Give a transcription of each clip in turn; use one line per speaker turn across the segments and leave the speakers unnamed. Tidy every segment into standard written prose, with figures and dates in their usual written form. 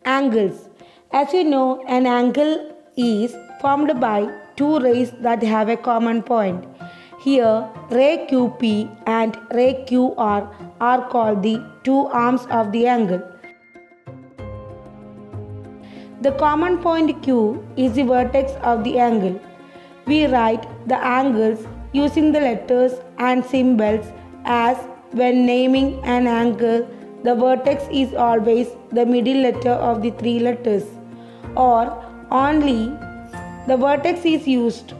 Angles. As you know, an angle is formed by two rays that have a common point. Here, ray QP and ray QR are called the two arms of the angle. The common point Q is the vertex of the angle. We write the angles using the letters and symbols as when naming an angle, the vertex is always the middle letter of the three letters, or only the vertex is used.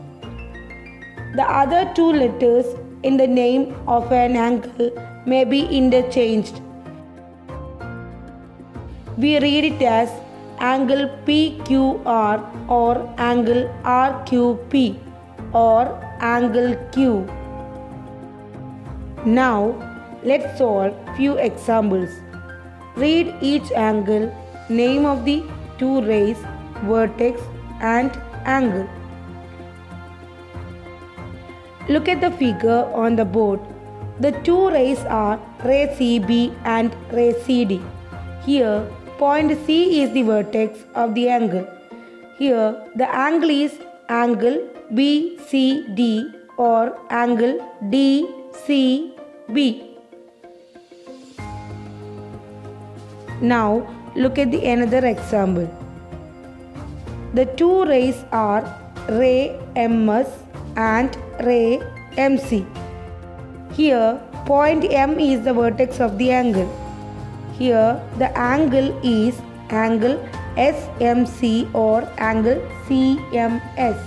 The other two letters in the name of an angle may be interchanged. We read it as angle PQR or angle RQP or angle Q. Now let's solve few examples. Read each angle, name of the two rays, vertex and angle. Look at the figure on the board. The two rays are ray CB and ray CD. Here, point C is the vertex of the angle. Here, the angle is angle BCD or angle DCB. Now, look at the another example. The two rays are ray MS and ray MC. Here, point M is the vertex of the angle. Here, the angle is angle SMC or angle CMS.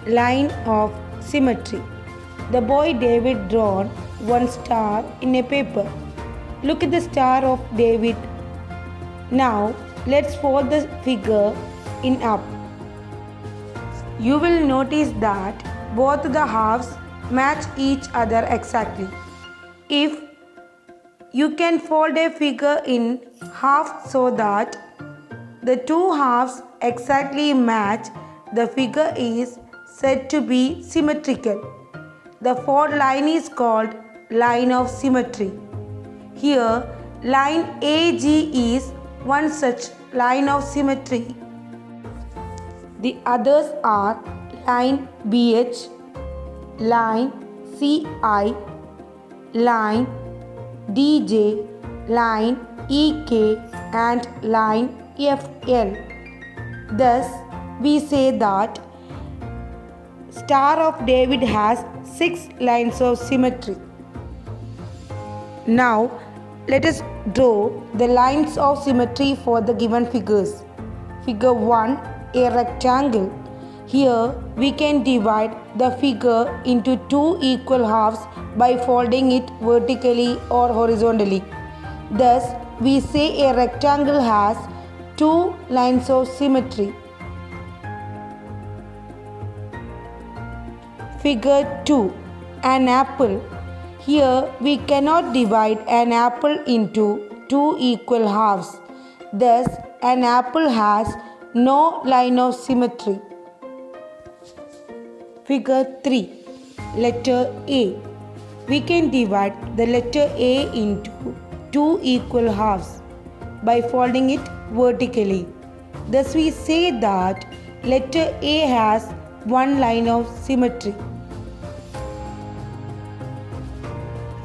Line of symmetry. The boy David drawn one star in a paper. Look at the star of David. Now, let's fold the figure in up. You will notice that both the halves match each other exactly. If you can fold a figure in half so that the two halves exactly match, the figure is said to be symmetrical. The fold line is called line of symmetry. Here, line AG is one such line of symmetry. The others are line BH, line CI, line DJ, line EK and line FL. Thus, we say that Star of David has 6 lines of symmetry. Now, let us draw the lines of symmetry for the given figures. Figure 1, a rectangle. Here, we can divide the figure into two equal halves by folding it vertically or horizontally. Thus, we say a rectangle has 2 lines of symmetry. Figure 2, an apple. Here, we cannot divide an apple into two equal halves. Thus, an apple has no line of symmetry. Figure 3, letter A. We can divide the letter A into two equal halves by folding it vertically. Thus, we say that letter A has one line of symmetry.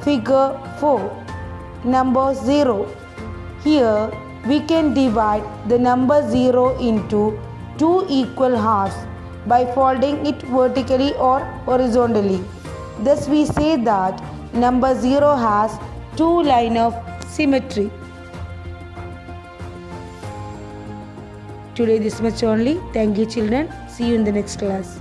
Figure 4, number 0. Here, we can divide the number 0 into two equal halves by folding it vertically or horizontally. Thus, we say that number 0 has two lines of symmetry. Today this much only. Thank you children. See you in the next class.